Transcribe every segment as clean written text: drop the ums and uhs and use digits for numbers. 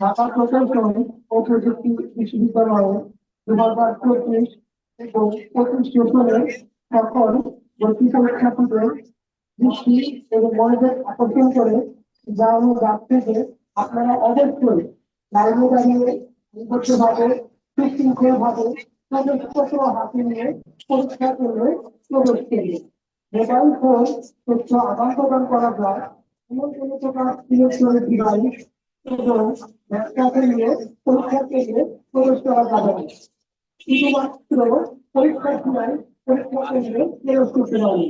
ঢাকা প্রকৌশল ও প্রযুক্তি বিশ্ববিদ্যালয়ে 2024 এবং 25 সেশনে সকল ভর্তি পরীক্ষার্থীদের দৃষ্টি এবং মনোযোগ আকর্ষণ করে যাওয়ানো ডাক থেকে আপনারা অবশ্যই লাইনে দাঁড়িয়ে নিবদ্ধভাবে সুশৃঙ্খলভাবে প্রবেশপত্র হাতে নিয়ে পরীক্ষা কেন্দ্রে প্রবেশ করবে। মোবাইল ফোন তথ্য আদান প্রদান করা যায় এমন কোনো প্রকার ইলেকট্রনিক ডিভাইস এবং ব্যাগটাকে নিয়ে পরীক্ষা কেন্দ্রে প্রবেশ করা যাবে না। শুধুমাত্র পরীক্ষার্থীরাই পরীক্ষা কেন্দ্রে প্রবেশ করতে পারবে।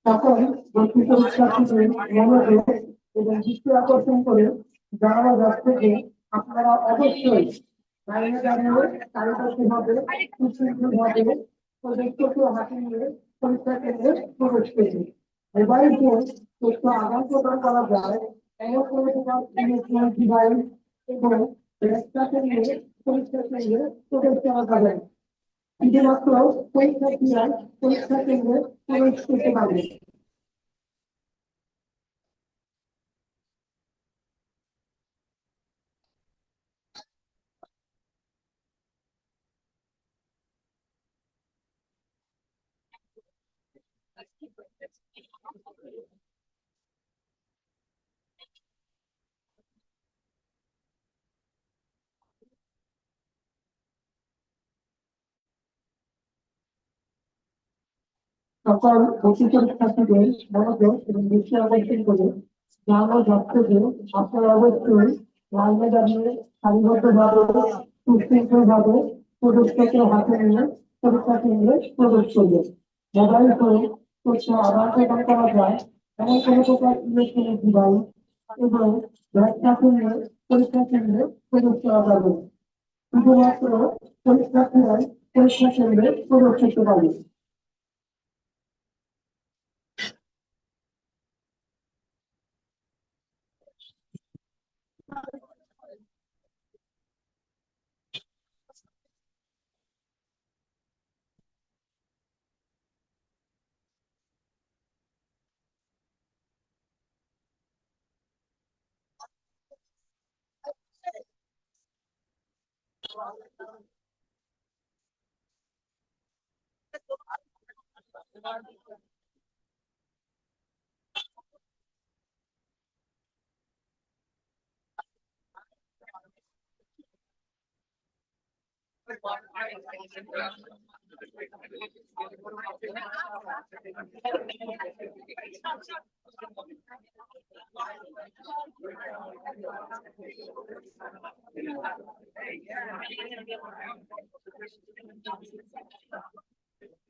তখন ভর্তি পরীক্ষার্থীদের মনোযোগ এবং দৃষ্টি আকর্ষণ করে জানানো যাচ্ছে যে আপনারা অবশ্যই লাইনে দাঁড়িয়ে কারিগরিভাবে সুশৃঙ্খলভাবে প্রযুক্ত হাতে নিয়ে পরীক্ষা কেন্দ্রে প্রবেশ করবে। মোবাইল ফোন তথ্য আদান প্রদান করা যায় এমন কোনো প্রকার ইলেকট্রনিক ডিভাইস এবং ব্যাগটাকে নিয়ে পরীক্ষা কেন্দ্রে প্রবেশ করা যাবে না। শুধুমাত্র পরীক্ষার্থীরাই পরীক্ষা কেন্দ্রে প্রবেশ করতে পারবে। সকল ভর্তি পরীক্ষার্থীদের মনোযোগ এবং দৃষ্টি আকর্ষণ করে জানানো যাচ্ছে যে আপনারা অবশ্যই লাইনে দাঁড়িয়ে সারিবদ্ধভাবে সুশৃঙ্খলভাবে প্রবেশপত্র হাতে নিয়ে পরীক্ষা কেন্দ্রে প্রবেশ করবে। মোবাইল ফোন তথ্য আদান প্রদান করা যায় এমন কোনো প্রকার ইলেকট্রনিক ডিভাইস এবং ব্যাগটাকে নিয়ে পরীক্ষা কেন্দ্রে প্রবেশ করা যাবে না। শুধুমাত্র পরীক্ষার্থীরাই পরীক্ষা কেন্দ্রে প্রবেশ করতে পারবে।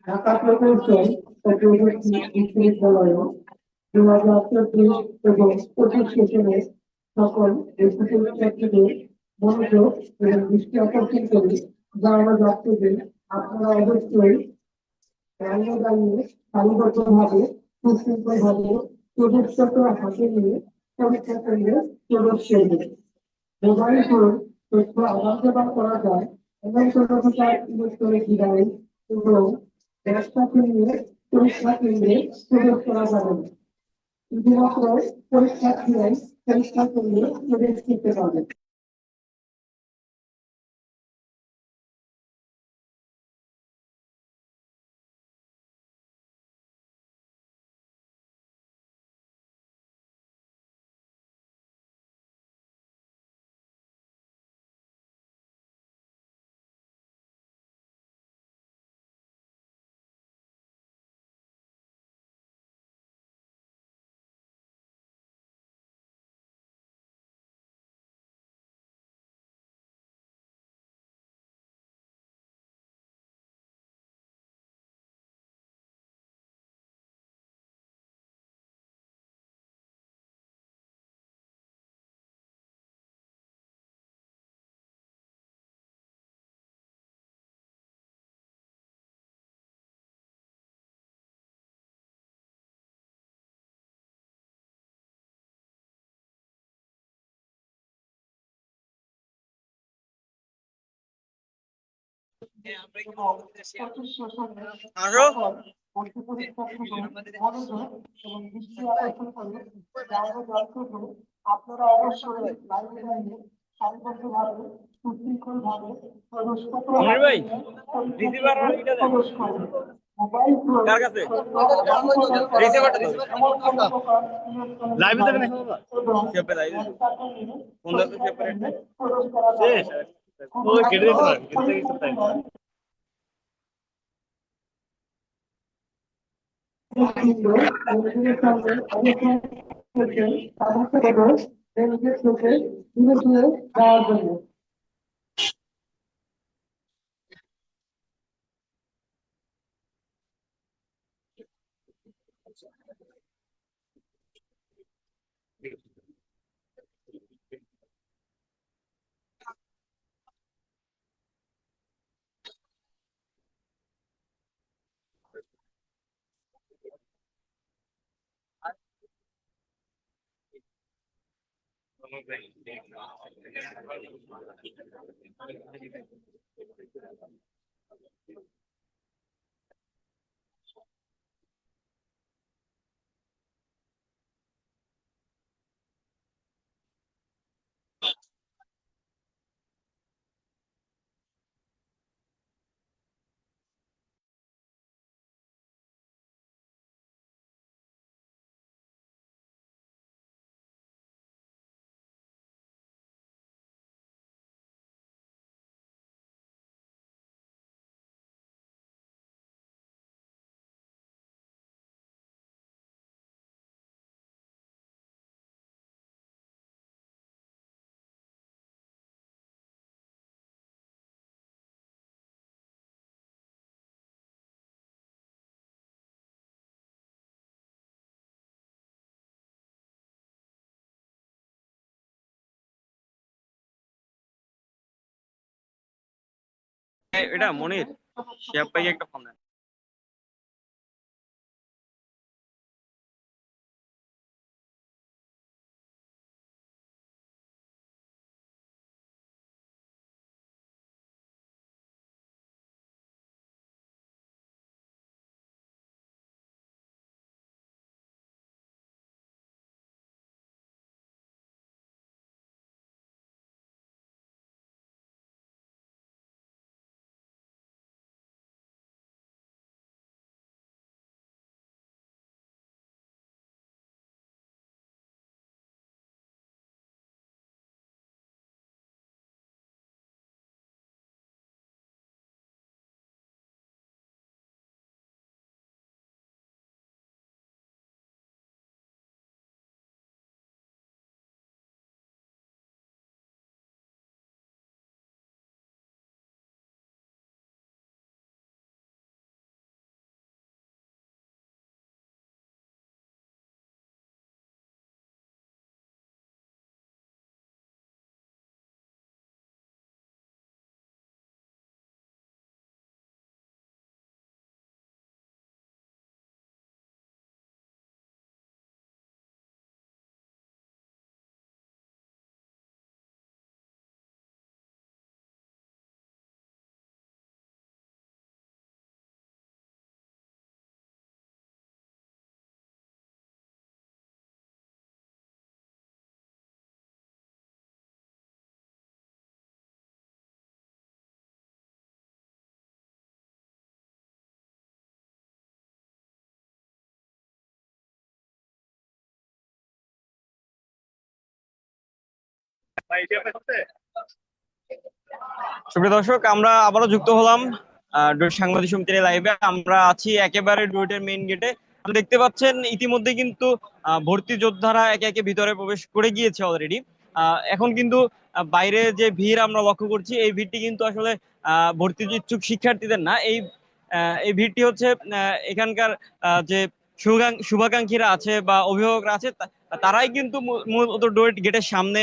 ঢাকা প্রকৌশল ও প্রযুক্তি বিশ্ববিদ্যালয়ে 2024 এবং 25 সেশনে সকল ভর্তি পরীক্ষার্থীদের মনোযোগ এবং দৃষ্টি আকর্ষণ করে জানানো যাচ্ছে যে আপনারা অবশ্যই লাইনে দাঁড়িয়ে সারিবদ্ধভাবে সুশৃঙ্খলভাবে প্রবেশপত্র হাতে নিয়ে পরীক্ষা কেন্দ্রে প্রবেশ করবে। মোবাইল ফোন তথ্য আদান প্রদান করা যায় এমন কোনো প্রকার ইলেকট্রনিক ডিভাইস এবং ব্যাগটাকে নিয়ে পরীক্ষা কেন্দ্রে প্রবেশ করা যাবে না। শুধুমাত্র পরীক্ষার্থীরাই পরীক্ষা কেন্দ্রে প্রবেশ করতে পারবে। এবং 25 সেশনে আসো। সকল ভর্তি পরীক্ষার্থীদের মনোযোগ এবং দৃষ্টি আকর্ষণ করে জায়গা দর্শক আপনারা অবশ্যই লাইব্রেরিতে সারিবদ্ধভাবে সুশৃঙ্খলভাবে প্রবেশপত্র অমর হাতে ভাই, নিয়ে রিসিভার পরীক্ষার্থীদের আর এটা দেন। প্রবেশ করবে। মোবাইল ফোন কার কাছে? ব্যবহার করা রিসিভারটা দাও। এমন কোনো প্রকার ইলেকট্রনিক লাইভে যাবেন ডিভাইস এখন বাবা? এবং শেপে লাইভে যাবেন। ল্যাপটপ নিয়ে ফোন দাও তো পরীক্ষা শেপে কেন্দ্রে একটা। প্রবেশ করা যাবে শেষ। না। ও কেটে দিতে পারেন, কেটে দিতে পারেন। এটা মনির, শিহাব ভাইকে একটা ফোন দেন। সুপ্রিয় দর্শক, আমরা আবারও যুক্ত হলাম ডুয়েট সাংবাদিক সমিতির লাইভে। আমরা আছি একেবারে ডুয়েটের মেইন গেটে। আপনি দেখতে পাচ্ছেন ইতিমধ্যে কিন্তু ভর্তি যোদ্ধারা একে একে ভিতরে প্রবেশ করে গিয়েছে অলরেডি। এখন কিন্তু বাইরে যে ভিড় আমরা লক্ষ্য করছি, এই ভিড়টি কিন্তু আসলে ভর্তি ইচ্ছুক শিক্ষার্থীদের না। এই ভিড়টি হচ্ছে এখানকার যে শুভাকাঙ্ক্ষীরা আছে বা অভিভাবকরা আছে, তারাই কিন্তু মূলত ডুয়েট গেটের সামনে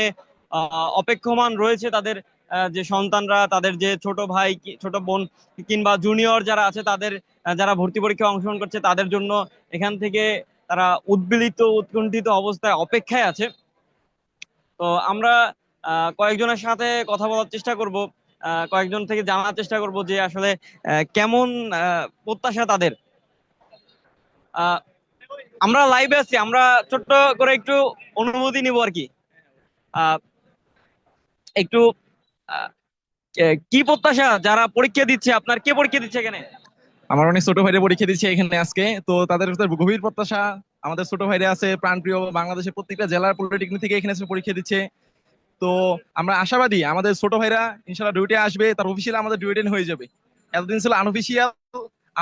অপেক্ষমান রয়েছে। তাদের যে সন্তানরা, তাদের যে ছোট ভাই ছোট বোন কিংবা জুনিয়র যারা আছে, তাদের যারা ভর্তি পরীক্ষায় অংশগ্রহণ করছে, তাদের জন্য এখান থেকে তারা উদ্বেলিত উৎকণ্ঠিত অবস্থায় অপেক্ষায় আছে। তো আমরা কয়েকজনের সাথে কথা বলার চেষ্টা করব। কয়েকজন থেকে জানার চেষ্টা করব যে আসলে কেমন প্রত্যাশা তাদের। আহ, আমরা লাইভে আছি, আমরা ছোট্ট করে একটু অনুমতি নিব আর কি। আহ, একটু আহ, কি প্রত্যাশা যারা পরীক্ষা দিচ্ছে, আপনার কে পরীক্ষা দিচ্ছে এখানে? আমার অনেক ছোট ভাইরা পরীক্ষা দিচ্ছে এখানে আজকে, তো তাদের ভিতরে গভীর প্রত্যাশা। আমাদের ছোট ভাইরা আছে প্রাণপ্রিয়, বাংলাদেশের প্রত্যেকটা জেলার পলিটেকনিক থেকে এখানে এসে পরীক্ষা দিচ্ছে। তো আমরা আশাবাদী আমাদের ছোট ভাইরা ইনশাল্লাহ ডিউটি আসবে, তার অফিসিয়াল আমাদের ডিউটি হয়ে যাবে। এতদিন ছিল আনঅফিসিয়াল,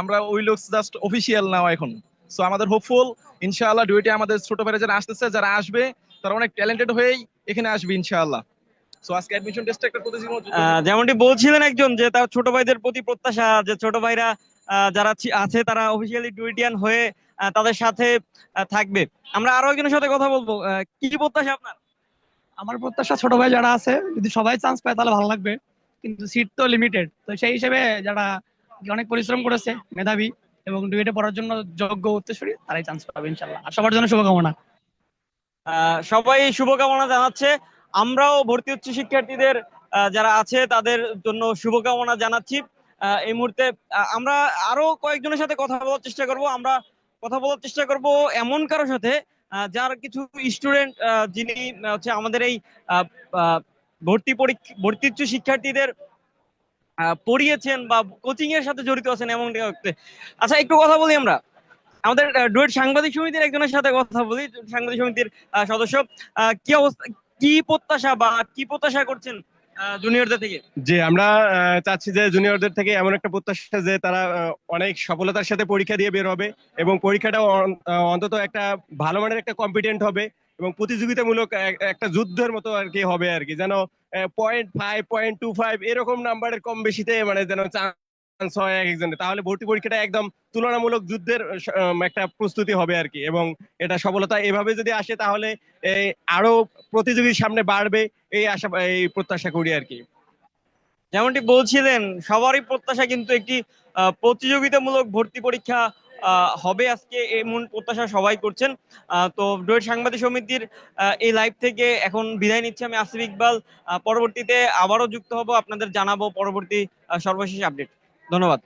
আমরা ওই লোক জাস্ট অফিসিয়াল নাও এখন। সো আমাদের হোপফুল ইনশাআল্লাহ ডিউটি আমাদের ছোট ভাইরা যারা আসতেছে, যারা আসবে তারা অনেক ট্যালেন্টেড হয়েই এখানে আসবে ইনশাআল্লাহ। সো আজকে অ্যাডমিশন টেস্ট একটা প্রতিযোগিতা। যেমনটি বলছিলেন একজন যে তার ছোট ভাইদের প্রতি প্রত্যাশা, যে ছোট ভাইরা যারা আছে তারা অফিসিয়ালি ডুইটিয়ান হয়ে তাদের সাথে থাকবে। আমরা আরো একজনের সাথে কথা বলবো। কি প্রত্যাশা আপনার? আমার প্রত্যাশা ছোট ভাই যারা আছে যদি সবাই চান্স পায় তাহলে ভালো লাগবে, কিন্তু সিট তো লিমিটেড, তো সেই হিসেবে যারা অনেক পরিশ্রম করেছে, মেধাবী এবং ডুয়েটে পড়ার জন্য যোগ্য উত্তরসূরি, তারাই চান্স পাবে ইনশাল্লাহ। আর সবার জন্য শুভকামনা। সবাই শুভকামনা জানাচ্ছে। আমরাও ভর্তি উচ্চ শিক্ষার্থীদের যারা আছে তাদের জন্য শুভকামনা জানাচ্ছি। এই মুহূর্তে আমরা আরো কয়েকজনের সাথে কথা বলার চেষ্টা করব। আমরা কথা বলার চেষ্টা করব এমন কারোর সাথে যার কিছু স্টুডেন্ট যিনি হচ্ছে আমাদের এই আহ, আহ, ভর্তি উচ্চ শিক্ষার্থীদের পড়িয়েছেন বা কোচিং এর সাথে জড়িত আছেন এমন ব্যক্তি। আচ্ছা, একটু কথা বলি আমরা আমাদের ডুয়েট সাংবাদিক সমিতির একজনের সাথে কথা বলি। সাংবাদিক সমিতির সদস্য, কি অবস্থা, কি প্রত্যাশা বা কি প্রত্যাশা করছেন জুনিয়রদের থেকে? জি, আমরা চাচ্ছি যে জুনিয়রদের থেকে এমন একটা প্রত্যাশা যে তারা অনেক সফলতার সাথে পরীক্ষা দিয়ে বের হবে এবং পরীক্ষাটা অন্তত একটা ভালো মানের একটা কম্পিটেন্ট হবে এবং প্রতিযোগিতামূলক একটা যুদ্ধের মতো আর কি হবে আর কি, যেন 0.5 0.25 এরকম নাম্বারের কম বেশিতে মানে যেন চান্স হয় এক একজনের, তাহলে ভর্তি পরীক্ষাটা একদম তুলনামূলক যুদ্ধের একটা প্রস্তুতি হবে আর কি। এবং এটা সফলতা এভাবে যদি আসে তাহলে আরো প্রতিযোগীর সামনে বাড়বে, এই আশা এই প্রত্যাশা করি আর কি। যেমনটি বলছিলেন, সবারই প্রত্যাশা কিন্তু একটি প্রতিযোগিতামূলক ভর্তি পরীক্ষা হবে আজকে, এমন প্রত্যাশা সবাই করছেন। তো ডুয়েট সাংবাদিক সমিতির এই লাইভ থেকে এখন বিদায় নিচ্ছি আমি, আসিফ ইকবাল। পরবর্তীতে আবারও যুক্ত হব, আপনাদের জানাবো পরবর্তী সর্বশেষ আপডেট। ধন্যবাদ।